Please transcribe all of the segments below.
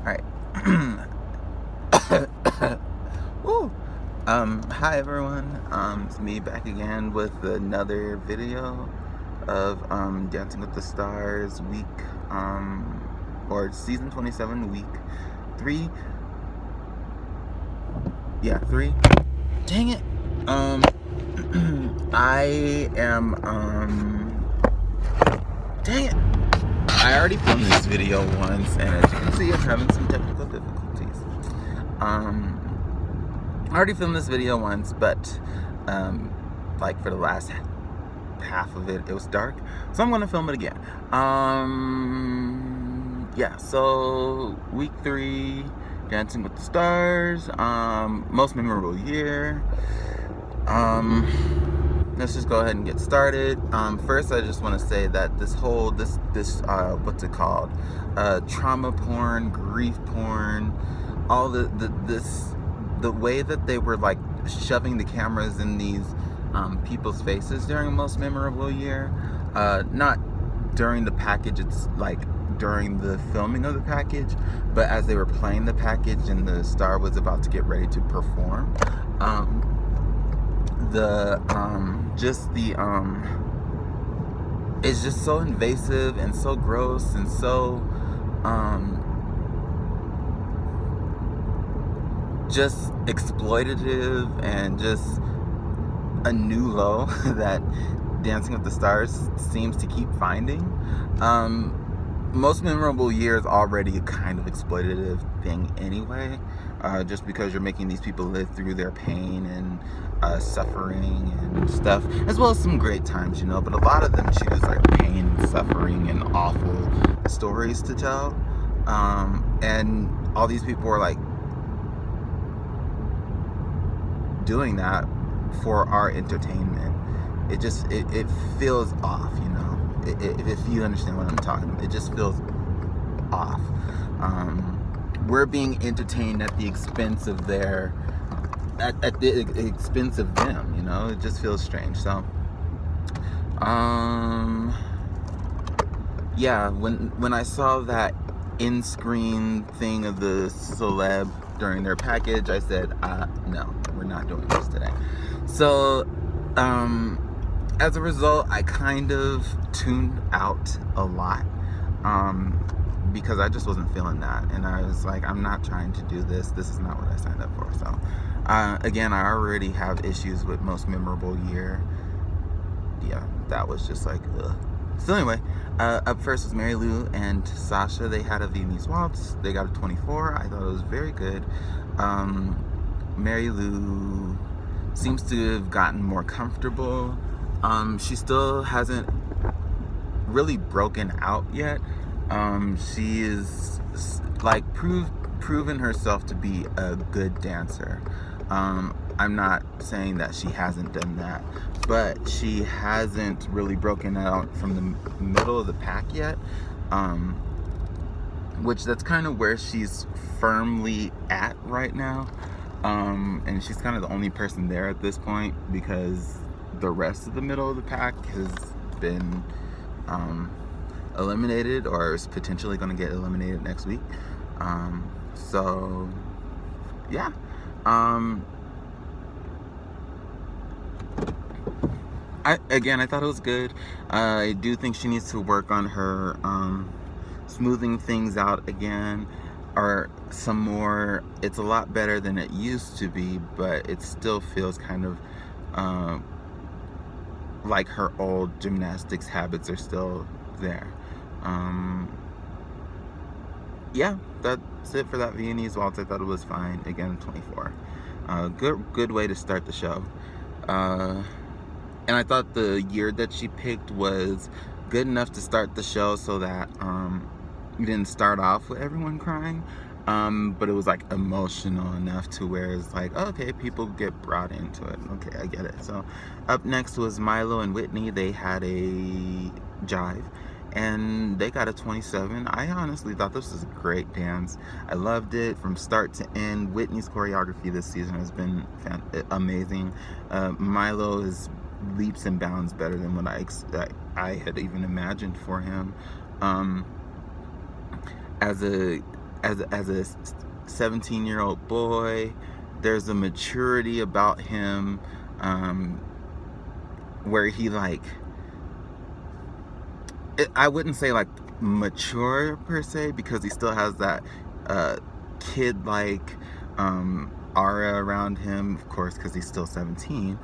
Alright. Woo! Hi everyone. It's me back again with another video of Dancing with the Stars week, or season 27, week 3. Yeah, 3. Dang it! I am, dang it! I already filmed this video once, and as you can see, I'm having some technical difficulties. I already filmed this video once, but like for the last half of it, it was dark, so I'm gonna film it again. Yeah, so week 3, Dancing with the Stars, most memorable year. Let's just go ahead and get started. First, I just want to say that this what's it called? Trauma porn, grief porn, all the way that they were like shoving the cameras in these people's faces during Most Memorable Year. Not during the package, it's like during the filming of the package, but as they were playing the package and the star was about to get ready to perform. It's just so invasive and so gross and so just exploitative and just a new low that Dancing with the Stars seems to keep finding. Most Memorable Year is already a kind of exploitative thing anyway, just because you're making these people live through their pain and suffering and stuff, as well as some great times, but a lot of them choose like pain and suffering and awful stories to tell, and all these people are like doing that for our entertainment. It feels off, if you understand what I'm talking about. It just feels off. We're being entertained at the expense of at the expense of them, it just feels strange. So yeah, when I saw that in-screen thing of the celeb during their package, I said, no, we're not doing this today. So as a result, I kind of tuned out a lot, because I just wasn't feeling that, and I was like, I'm not trying to do this. This is not what I signed up for. So again, I already have issues with Most Memorable Year. Yeah, that was just like, ugh. So anyway, up first was Mary Lou and Sasha. They had a Viennese waltz. They got a 24. I thought it was very good. Mary Lou seems to have gotten more comfortable. She still hasn't really broken out yet. She is like proven herself to be a good dancer. I'm not saying that she hasn't done that, but she hasn't really broken out from the middle of the pack yet, which that's kind of where she's firmly at right now. And she's kind of the only person there at this point, because the rest of the middle of the pack has been eliminated, or is potentially going to get eliminated next week. So yeah, I thought it was good. I do think she needs to work on her smoothing things out again, or some more. It's a lot better than it used to be, but it still feels kind of like her old gymnastics habits are still there. Yeah, that's it for that Viennese waltz. I thought it was fine. Again, 24. Good way to start the show. And I thought the year that she picked was good enough to start the show, so that you didn't start off with everyone crying, but it was like emotional enough to where it's like, okay, people get brought into it. Okay, I get it. So up next was Milo and Whitney. They had a jive, and they got a 27. I honestly thought this was a great dance. I loved it from start to end. Whitney's choreography this season has been amazing. Milo is leaps and bounds better than what I had even imagined for him. As a as a 17-year-old boy. There's a maturity about him, where he like, I wouldn't say like mature per se, because he still has that kid like aura around him, of course, because he's still 17.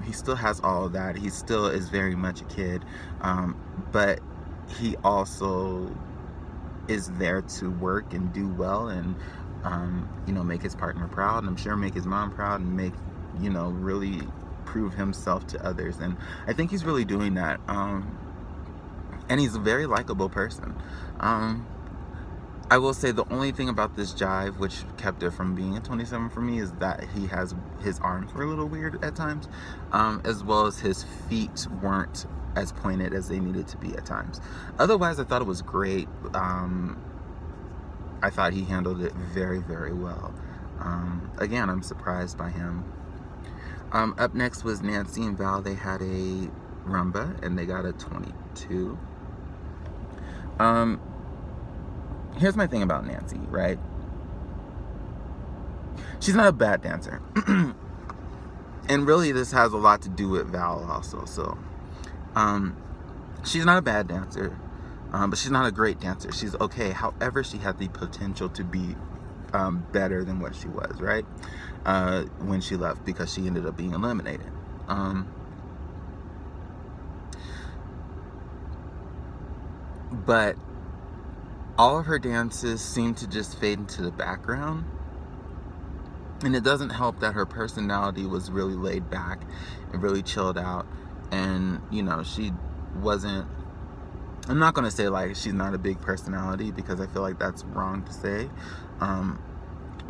He still has all of that. He still is very much a kid, but he also is there to work and do well, and make his partner proud, and I'm sure make his mom proud, and make, really prove himself to others. And I think he's really doing that. And he's a very likable person. I will say the only thing about this jive which kept it from being a 27 for me is that his arms were a little weird at times, as well as his feet weren't as pointed as they needed to be at times. Otherwise, I thought it was great. I thought he handled it very, very well. Again, I'm surprised by him. Up next was Nancy and Val. They had a rumba and they got a 22. Here's my thing about Nancy, right? She's not a bad dancer. And really this has a lot to do with Val also. So she's not a bad dancer, but she's not a great dancer. She's okay. However, she had the potential to be better than what she was, right? When she left, because she ended up being eliminated. But all of her dances seem to just fade into the background. And it doesn't help that her personality was really laid back and really chilled out. And, she wasn't, I'm not going to say like she's not a big personality, because I feel like that's wrong to say.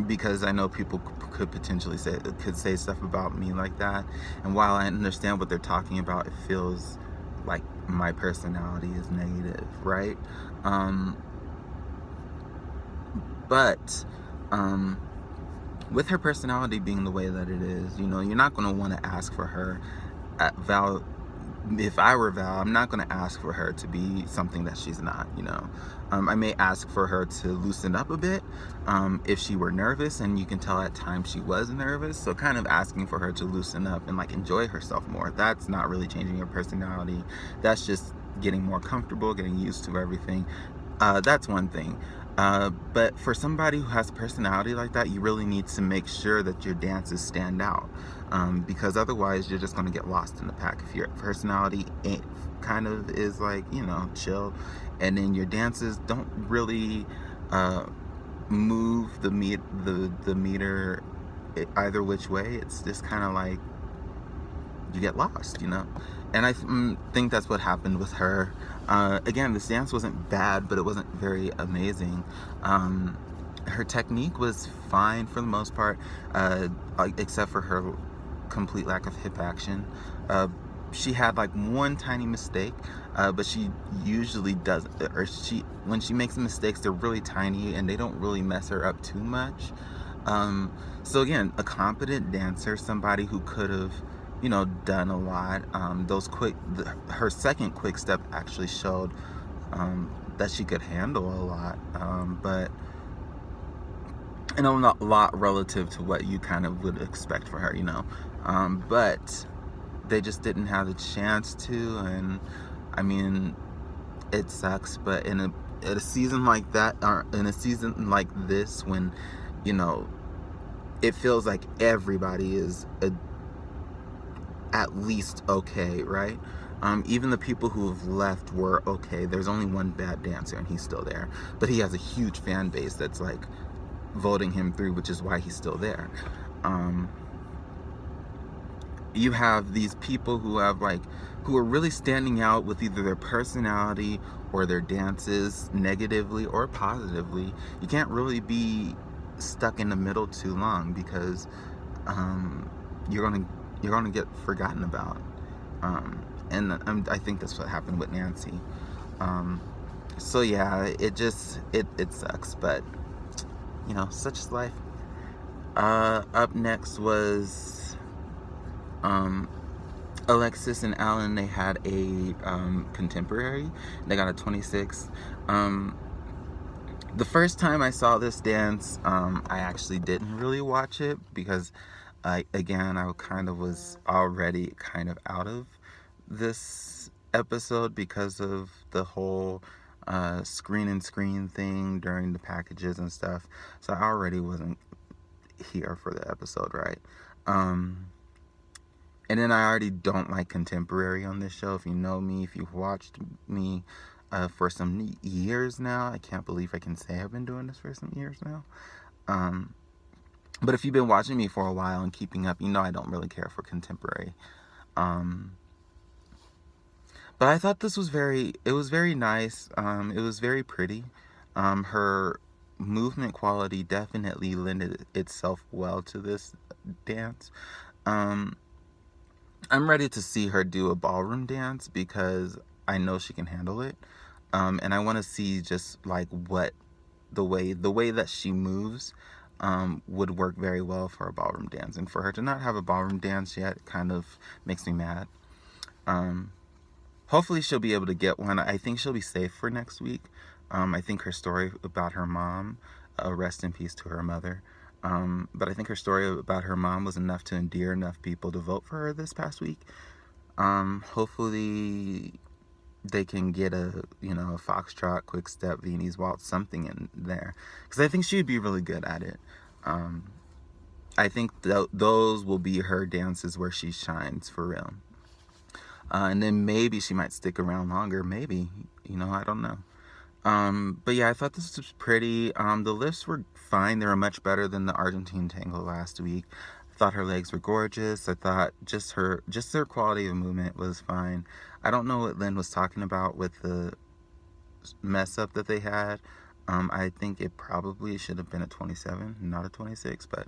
Because I know people could potentially say stuff about me like that. And while I understand what they're talking about, it feels like my personality is negative, right? But with her personality being the way that it is, you're not going to want to ask for her Val. If I were Val, I'm not going to ask for her to be something that she's not. I may ask for her to loosen up a bit if she were nervous, and you can tell at times she was nervous. So kind of asking for her to loosen up and like enjoy herself more. That's not really changing her personality. That's just getting more comfortable, getting used to everything. That's one thing. But for somebody who has a personality like that, you really need to make sure that your dances stand out, because otherwise you're just going to get lost in the pack. If your personality kind of is like, chill, and then your dances don't really move the meter either which way, it's just kind of like you get lost, And I think that's what happened with her. Again, this dance wasn't bad, but it wasn't very amazing. Her technique was fine for the most part, except for her complete lack of hip action. She had like one tiny mistake, but she usually does, when she makes mistakes, they're really tiny and they don't really mess her up too much. So again, a competent dancer, somebody who could have, done a lot. Her second quick step actually showed that she could handle a lot, and a lot relative to what you kind of would expect for her, but they just didn't have the chance to. And I mean, it sucks, but in a season like that, or in a season like this, when it feels like everybody is at least okay, right? Even the people who have left were okay. There's only one bad dancer and he's still there, but he has a huge fan base that's like voting him through, which is why he's still there. You have these people who are really standing out with either their personality or their dances, negatively or positively. You can't really be stuck in the middle too long, because you're gonna get forgotten about. And I think that's what happened with Nancy. So yeah, it sucks, but such is life. Up next was Alexis and Alan. They had a contemporary. They got a 26. The first time I saw this dance, I actually didn't really watch it because again, I kind of was already kind of out of this episode because of the whole screen and screen thing during the packages and stuff. So I already wasn't here for the episode, right? And then I already don't like contemporary on this show. If you know me, if you've watched me for some years now, I can't believe I can say I've been doing this for some years now. But if you've been watching me for a while and keeping up, you know I don't really care for contemporary. But I thought this was it was very nice. It was very pretty. Her movement quality definitely lended itself well to this dance. I'm ready to see her do a ballroom dance because I know she can handle it. And I want to see just like what the way that she moves would work very well for a ballroom dance. And for her to not have a ballroom dance yet kind of makes me mad. Hopefully she'll be able to get one. I think she'll be safe for next week. I think her story about her mom, rest in peace to her mother. But I think her story about her mom was enough to endear enough people to vote for her this past week. Hopefully they can get a foxtrot, quick step, Viennese waltz, something in there, because I think she'd be really good at it. I think those will be her dances where she shines for real. And then maybe she might stick around longer. Maybe, I don't know. But yeah, I thought this was pretty. The lifts were fine. They were much better than the Argentine tango last week. I thought her legs were gorgeous. I thought just her quality of movement was fine. I don't know what Lynn was talking about with the mess up that they had. I think it probably should have been a 27, not a 26, but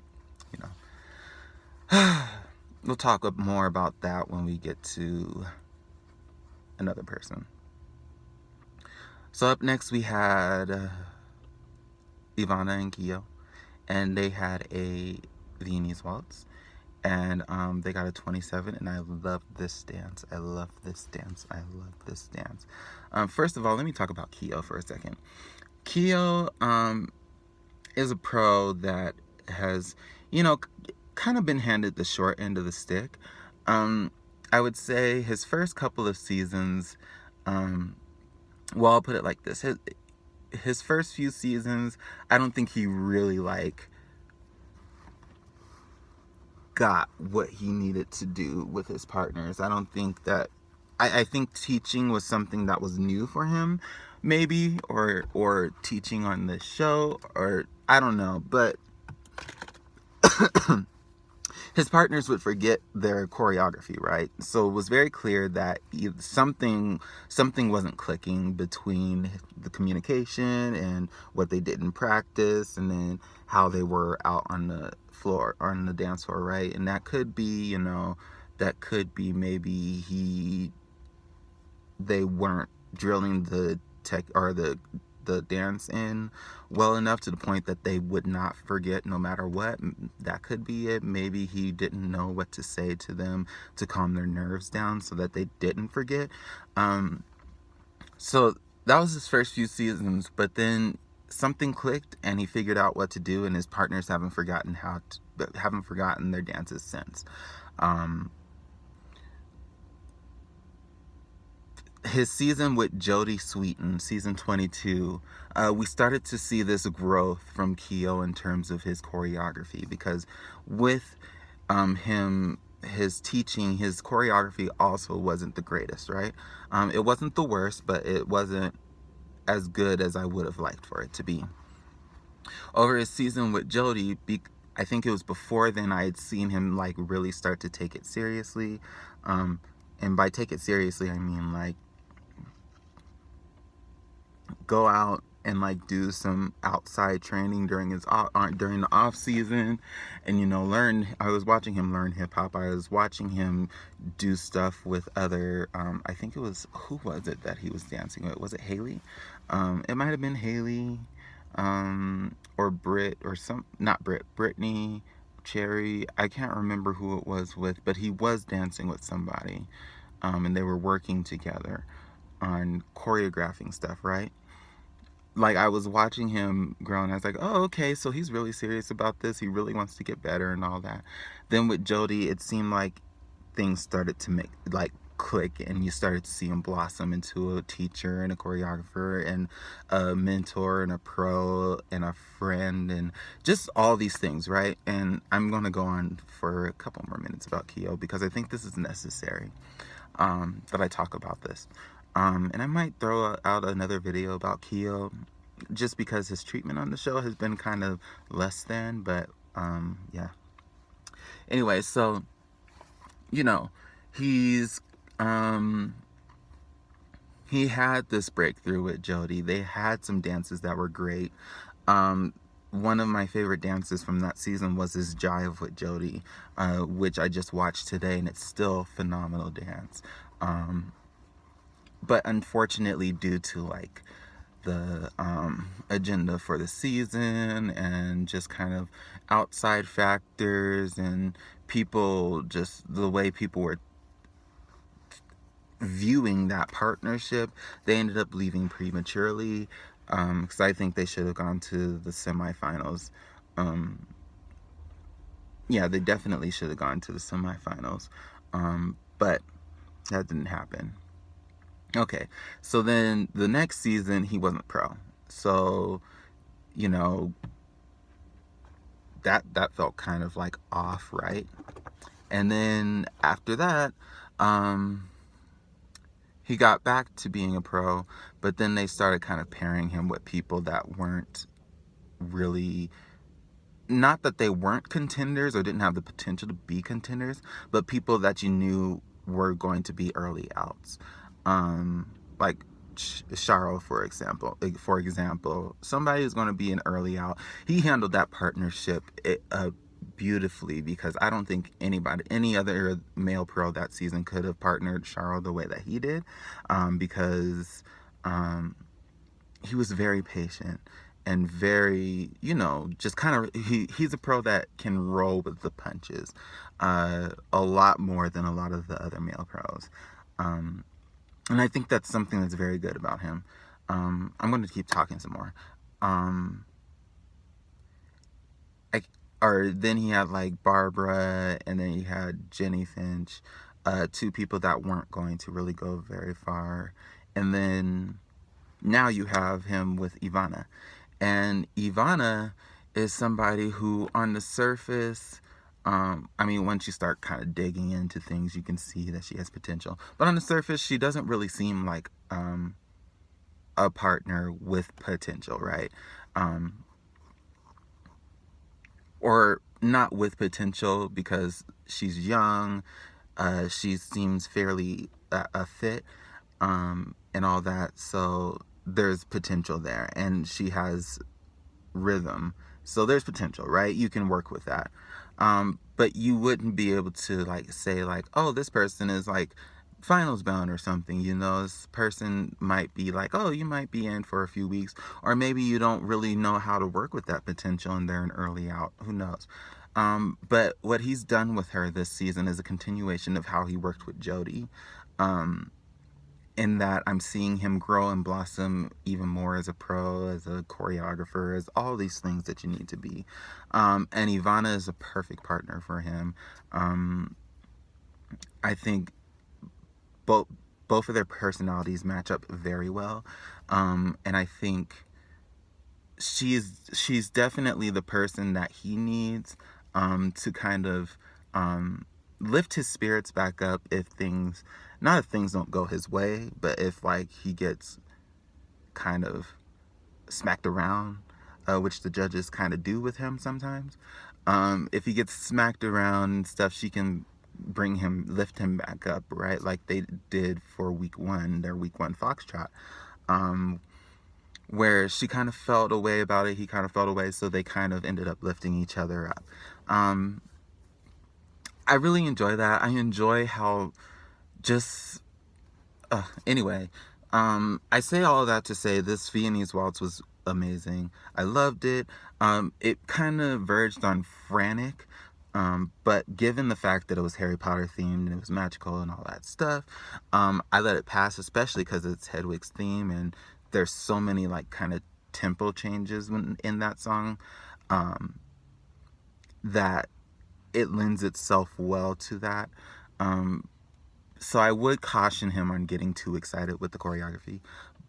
we'll talk more about that when we get to another person. So up next we had Ivana and Kyo, and they had a Viennese waltz, and they got a 27, and I love this dance. I love this dance. First of all, let me talk about Kyo for a second. Kyo is a pro that has, kind of been handed the short end of the stick. I would say his first couple of seasons, well, I'll put it like this. His first few seasons, I don't think he really, got what he needed to do with his partners. I don't think that... I think teaching was something that was new for him, maybe, or teaching on this show, or I don't know, but his partners would forget their choreography, right? So it was very clear that something wasn't clicking between the communication and what they did in practice, and then how they were out on the floor, or on the dance floor, right? And that could be, maybe they weren't drilling the tech or the dance in well enough to the point that they would not forget no matter what. That could be it. Maybe he didn't know what to say to them to calm their nerves down so that they didn't forget. So that was his first few seasons, but then something clicked and he figured out what to do, and his partners haven't forgotten their dances since. His season with Jodie Sweetin, season 22, we started to see this growth from Kyo in terms of his choreography, because with his teaching, his choreography also wasn't the greatest, right? It wasn't the worst, but it wasn't as good as I would have liked for it to be. Over his season with Jodie, I think it was before then I had seen him really start to take it seriously. And by take it seriously, I mean go out and do some outside training during the off season, and learn. I was watching him learn hip hop. I was watching him do stuff with other. I think it was, who was it that he was dancing with? Was it Haley? It might have been Haley, or Brit, or not Brit, Brittany, Cherry. I can't remember who it was with, but he was dancing with somebody, and they were working together on choreographing stuff, right? like, I was watching him grow, and I was like, oh, okay, so he's really serious about this. He really wants to get better and all that. Then with Jody, it seemed like things started to make, like, click, and you started to see him blossom into a teacher and a choreographer and a mentor and a pro and a friend and just all these things, right? And I'm going to go on for a couple more minutes about Keo because I think this is necessary, that I talk about this. And I might throw out another video about Keo just because his treatment on the show has been kind of less than, but yeah. Anyway, so, you know, he's he had this breakthrough with Jody. They had some dances that were great. One of my favorite dances from that season was his Jive with Jody, which I just watched today, and it's still a phenomenal dance. But unfortunately, due to like the agenda for the season and just kind of outside factors and people, just the way people were viewing that partnership, they ended up leaving prematurely, because I think they should have gone to the semifinals. Yeah, they definitely should have gone to the semifinals, but that didn't happen. Okay, so then the next season he wasn't pro, so you know that felt kind of like off, right? And then after that, he got back to being a pro, but then they started kind of pairing him with people that weren't really, not that they weren't contenders or didn't have the potential to be contenders, but people that you knew were going to be early outs. Like Sharo, for example. Somebody who's going to be an early out. He handled that partnership beautifully, because I don't think any other male pro that season could have partnered Sharo the way that he did, because he was very patient and very, just kind of, he's a pro that can roll with the punches a lot more than a lot of the other male pros. And I think that's something that's very good about him. I'm going to keep talking some more. Or then he had like Barbara, and then he had Jenny Finch, two people that weren't going to really go very far. And then now you have him with Ivana. And Ivana is somebody who on the surface, once you start kind of digging into things, you can see that she has potential. But on the surface, she doesn't really seem like a partner with potential, right? Or not with potential, because she's young, she seems fairly a fit, and all that, so there's potential there, and she has rhythm, so there's potential, right? You can work with that, but you wouldn't be able to like say like, oh, this person is like finals bound or something. This person might be like, oh, you might be in for a few weeks, or maybe you don't really know how to work with that potential and they're an early out, who knows. But what he's done with her this season is a continuation of how he worked with Jody, in that I'm seeing him grow and blossom even more as a pro, as a choreographer, as all these things that you need to be. And Ivana is a perfect partner for him. I think both of their personalities match up very well, and I think she's definitely the person that he needs, to kind of lift his spirits back up if things, not if things don't go his way, but if like he gets kind of smacked around, which the judges kind of do with him sometimes. If he gets smacked around and stuff, she can lift him back up, right? Like they did for their week one Foxtrot, where she kind of felt a way about it, he kind of felt a way, so they kind of ended up lifting each other up. I really enjoy that. I enjoy how just, anyway, I say all of that to say this Viennese waltz was amazing. I loved it. It kind of verged on frantic, but given the fact that it was Harry Potter themed and it was magical and all that stuff, I let it pass, especially because it's Hedwig's theme and there's so many like kind of tempo changes in that song, that it lends itself well to that. So I would caution him on getting too excited with the choreography,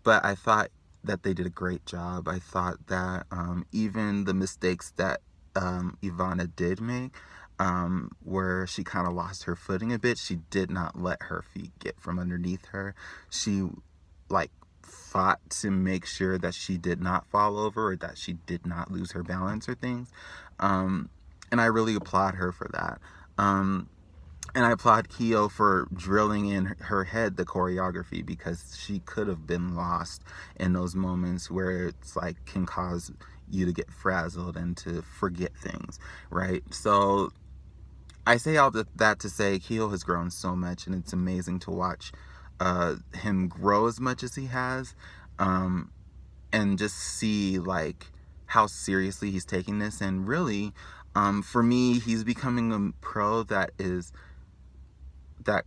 but I thought that they did a great job. I thought that even the mistakes that Ivana did make, where she kind of lost her footing a bit, she did not let her feet get from underneath her. She like fought to make sure that she did not fall over or that she did not lose her balance or things. And I really applaud her for that. And I applaud Keo for drilling in her head the choreography, because she could have been lost in those moments where it's like can cause you to get frazzled and to forget things, right? So I say all that to say Keo has grown so much, and it's amazing to watch him grow as much as he has, and just see like how seriously he's taking this. And really, for me, he's becoming a pro that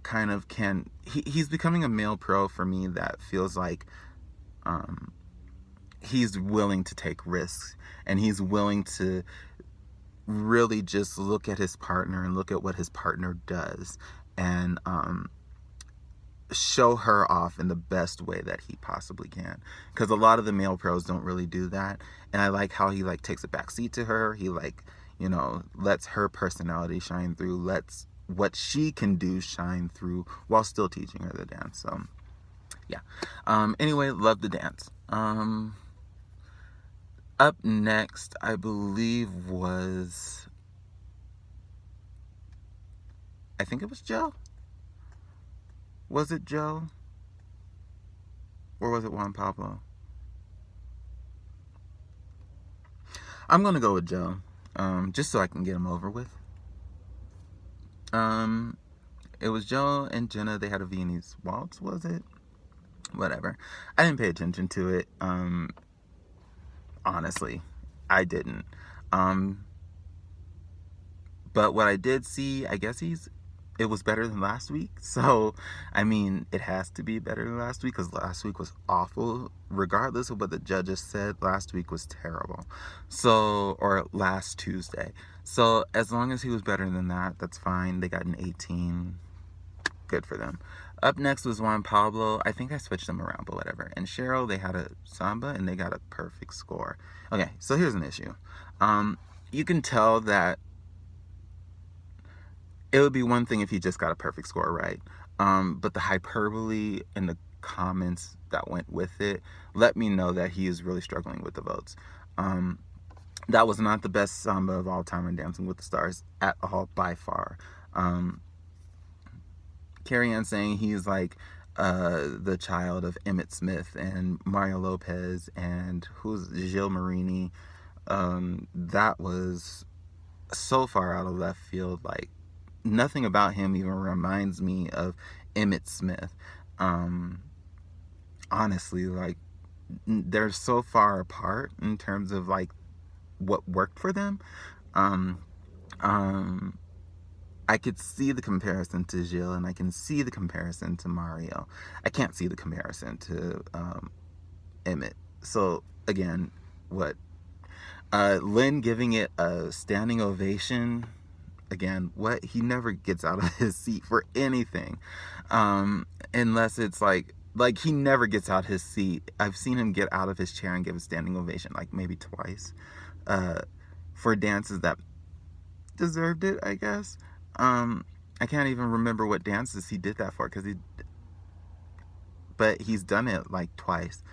kind of he's becoming a male pro for me that feels like he's willing to take risks, and he's willing to really just look at his partner and look at what his partner does, and show her off in the best way that he possibly can, because a lot of the male pros don't really do that. And I like how he like takes a back seat to her. He like, lets her personality shine through, lets what she can do shine through, while still teaching her the dance. So yeah, anyway, love the dance. Up next, I believe I think it was Joe. Was it Joe? Or was it Juan Pablo? I'm gonna go with Joe, just so I can get him over with. It was Joe and Jenna. They had a Viennese waltz, was it? Whatever. I didn't pay attention to it. Honestly, I didn't. But what I did see, I guess it was better than last week. So, I mean, it has to be better than last week, because last week was awful. Regardless of what the judges said, last week was terrible. So, or last Tuesday. So, as long as he was better than that, that's fine. They got an 18. Good for them. Up next was Juan Pablo. I think I switched them around, but whatever. And Cheryl, they had a samba, and they got a perfect score. Okay, so here's an issue. You can tell that it would be one thing if he just got a perfect score, right? But the hyperbole and the comments that went with it let me know that he is really struggling with the votes. That was not the best samba of all time in Dancing with the Stars at all, by far. Carrie Ann saying he's like the child of Emmett Smith and Mario Lopez and who's Gilles Marini. That was so far out of left field. Like, nothing about him even reminds me of Emmett Smith. Honestly, like, they're so far apart in terms of like what worked for them. I could see the comparison to Gilles, and I can see the comparison to Mario. I can't see the comparison to Emmett. So again, what Lynn giving it a standing ovation. Again, what? He never gets out of his seat for anything, unless it's like he never gets out his seat. I've seen him get out of his chair and give a standing ovation like maybe twice, for dances that deserved it, I guess. I can't even remember what dances he did that for, but he's done it like twice.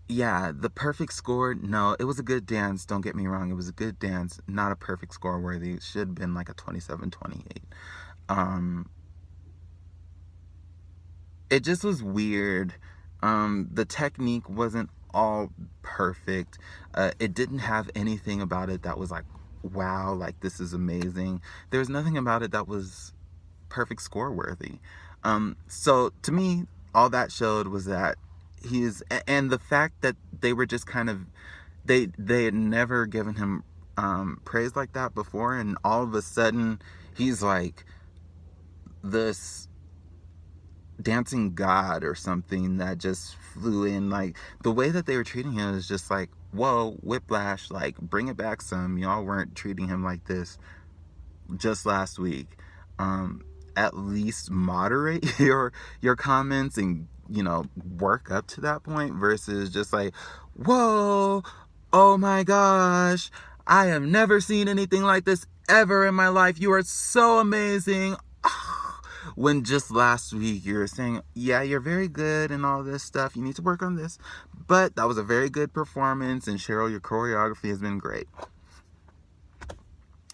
Yeah, the perfect score, no, it was a good dance, don't get me wrong, it was a good dance, not a perfect score worthy. It should have been like a 27-28. It just was weird. The technique wasn't all perfect. It didn't have anything about it that was like, wow, like this is amazing. There was nothing about it that was perfect score worthy. So to me, all that showed was that and the fact that they were just kind of, they had never given him praise like that before, and all of a sudden he's like this dancing god or something that just flew in. Like, the way that they were treating him is just like, whoa, whiplash, like, bring it back some. Y'all weren't treating him like this just last week. At least moderate your comments and, you know, work up to that point, versus just like, whoa, oh my gosh, I have never seen anything like this ever in my life, you are so amazing. When just last week you were saying, yeah, you're very good and all this stuff, you need to work on this, but that was a very good performance, and Cheryl, your choreography has been great.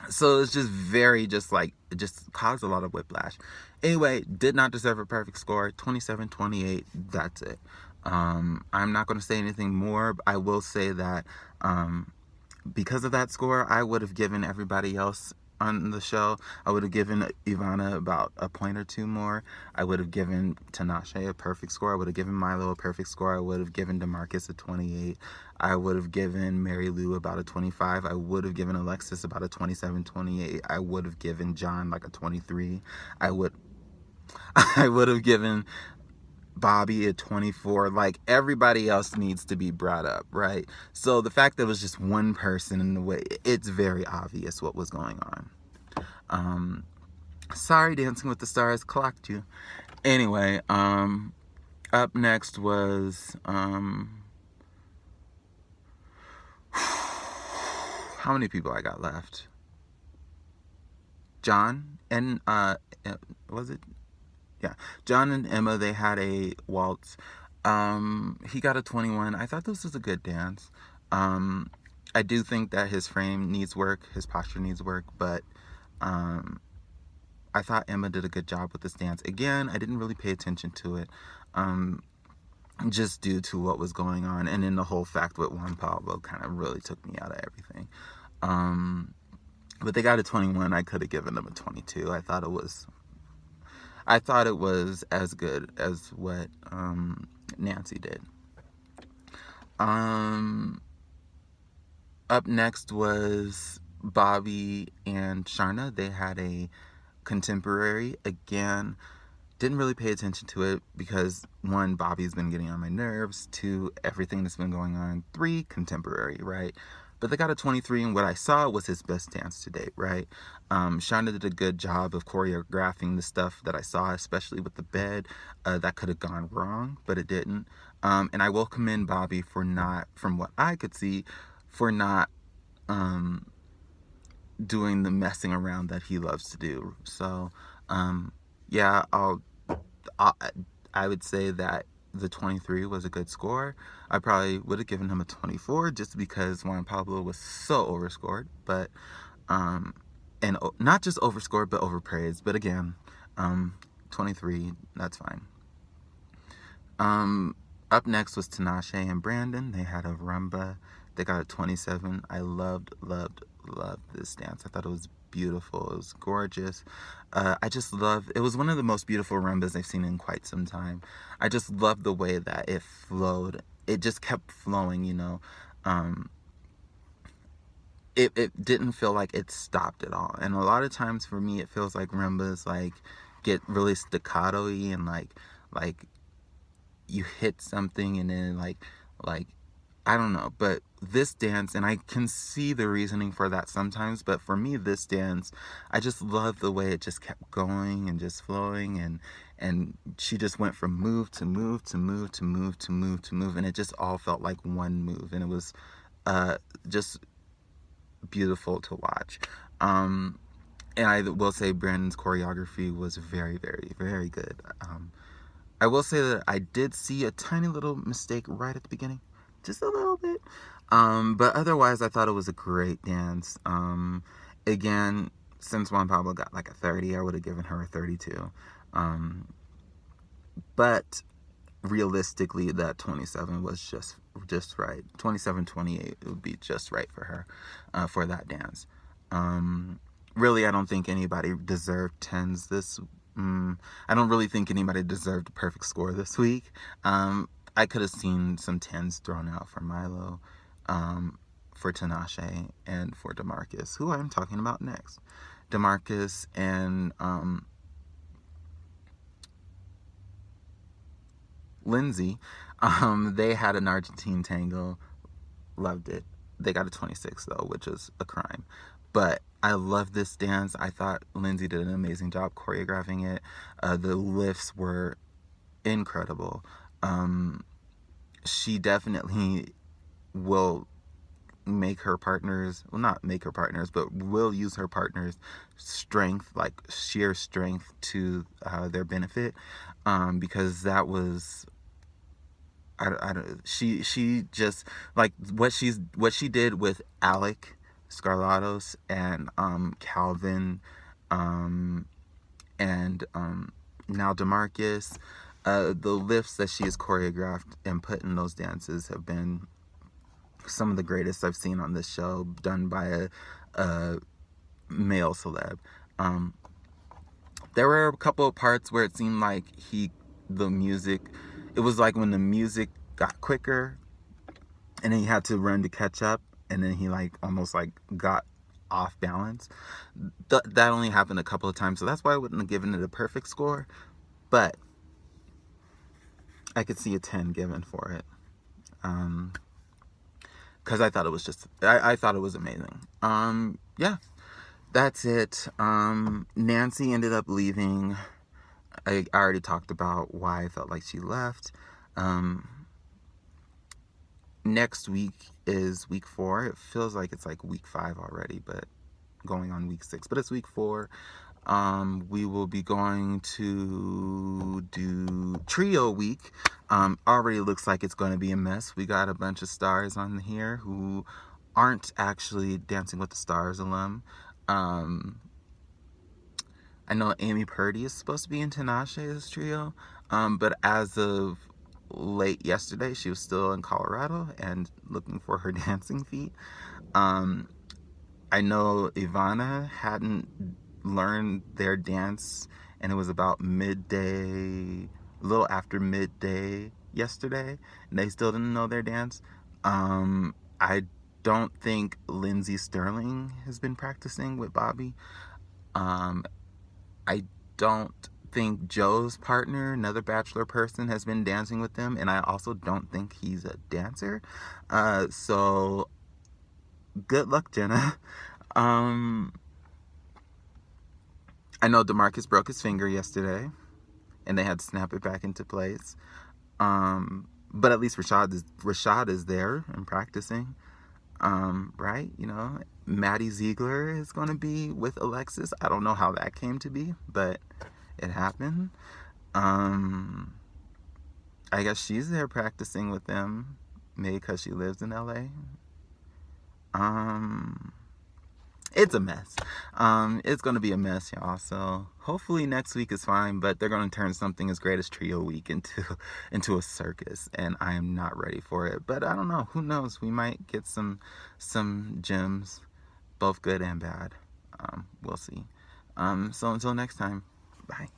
So it's just very, just like, it just caused a lot of whiplash. Anyway, did not deserve a perfect score. 27-28, that's it. I'm not going to say anything more. I will say that because of that score, I would have given everybody else on the show, I would have given Ivana about a point or two more. I would have given Tinashe a perfect score. I would have given Milo a perfect score. I would have given DeMarcus a 28. I would have given Mary Lou about a 25. I would have given Alexis about a 27-28. I would have given John like a 23. I would have given Bobby at 24. Like, everybody else needs to be brought up, right? So the fact that it was just one person, in the way, it's very obvious what was going on. Sorry, Dancing with the Stars, clocked you. Anyway, up next was how many people I got left? John and was it? Yeah, John and Emma, they had a waltz. He got a 21. I thought this was a good dance. I do think that his frame needs work, his posture needs work, but I thought Emma did a good job with this dance. Again, I didn't really pay attention to it, just due to what was going on, and then the whole fact with Juan Pablo kind of really took me out of everything. But they got a 21. I could have given them a 22. I thought it was as good as what Nancy did. Up next was Bobby and Sharna. They had a contemporary. Again, didn't really pay attention to it because, one, Bobby's been getting on my nerves. Two, everything that's been going on. Three, contemporary, right? But they got a 23, and what I saw was his best dance to date, right? Shonda did a good job of choreographing the stuff that I saw, especially with the bed. That could have gone wrong, but it didn't. And I will commend Bobby for not, from what I could see, for not doing the messing around that he loves to do. So, yeah, I would say that the 23 was a good score. I probably would have given him a 24 just because Juan Pablo was so overscored, but and not just overscored but overpraised. But again, 23, that's fine. Up next was Tinashe and Brandon. They had a rumba. They got a 27. I loved this dance. I thought it was beautiful. It was gorgeous. I just love, it was one of the most beautiful rumbas I've seen in quite some time. I just loved the way that it flowed. It just kept flowing, you know. It didn't feel like it stopped at all. And a lot of times for me, it feels like rumbas like get really staccato-y, and like you hit something and then like I don't know, but this dance, and I can see the reasoning for that sometimes, but for me, this dance, I just love the way it just kept going and just flowing, and she just went from move to move to move to move to move to move, and it just all felt like one move, and it was just beautiful to watch. And I will say Brandon's choreography was very, very, very good. I will say that I did see a tiny little mistake right at the beginning. Just a little bit. But otherwise, I thought it was a great dance. Again, since Juan Pablo got like a 30, I would have given her a 32. But realistically, that 27 was just right. 27-28 would be just right for her, for that dance. Really, I don't think anybody deserved 10s this. I don't really think anybody deserved a perfect score this week. I could have seen some 10s thrown out for Milo, for Tinashe, and for DeMarcus, who I'm talking about next. DeMarcus and Lindsay. They had an Argentine tango. Loved it. They got a 26 though, which is a crime. But I love this dance. I thought Lindsay did an amazing job choreographing it. The lifts were incredible. She definitely will make her partners, well, not make her partners, but will use her partners' strength, like sheer strength, to their benefit, because that was, I don't, she just, like, what she did with Alec Scarlatos and Calvin, and now DeMarcus, the lifts that she has choreographed and put in those dances have been some of the greatest I've seen on this show, done by a male celeb. There were a couple of parts where it seemed like the music, it was like when the music got quicker and then he had to run to catch up, and then he like almost like got off balance. That only happened a couple of times, so that's why I wouldn't have given it a perfect score, but I could see a 10 given for it. Because I thought it was just, I thought it was amazing. Yeah, that's it. Nancy ended up leaving. I already talked about why I felt like she left. Next week is week 4. It feels like it's like week 5 already, but going on week 6. But it's week 4. We will be going to do trio week. Already looks like it's going to be a mess. We got a bunch of stars on here who aren't actually Dancing with the Stars alum. I know Amy Purdy is supposed to be in Tinashe's trio, but as of late yesterday, she was still in Colorado and looking for her dancing feet. I know Ivana hadn't learned their dance, and it was about midday, a little after midday yesterday, and they still didn't know their dance. I don't think Lindsay Sterling has been practicing with Bobby. I don't think Joe's partner, another Bachelor person, has been dancing with them, and I also don't think he's a dancer. So good luck, Jenna. I know DeMarcus broke his finger yesterday, and they had to snap it back into place. But at least Rashad is there and practicing. Right? You know, Maddie Ziegler is going to be with Alexis. I don't know how that came to be, but it happened. I guess she's there practicing with them, maybe because she lives in LA. It's a mess. It's going to be a mess, y'all. So hopefully next week is fine, but they're going to turn something as great as Trio Week into a circus, and I am not ready for it. But I don't know. Who knows? We might get some gems, both good and bad. We'll see. So until next time, bye.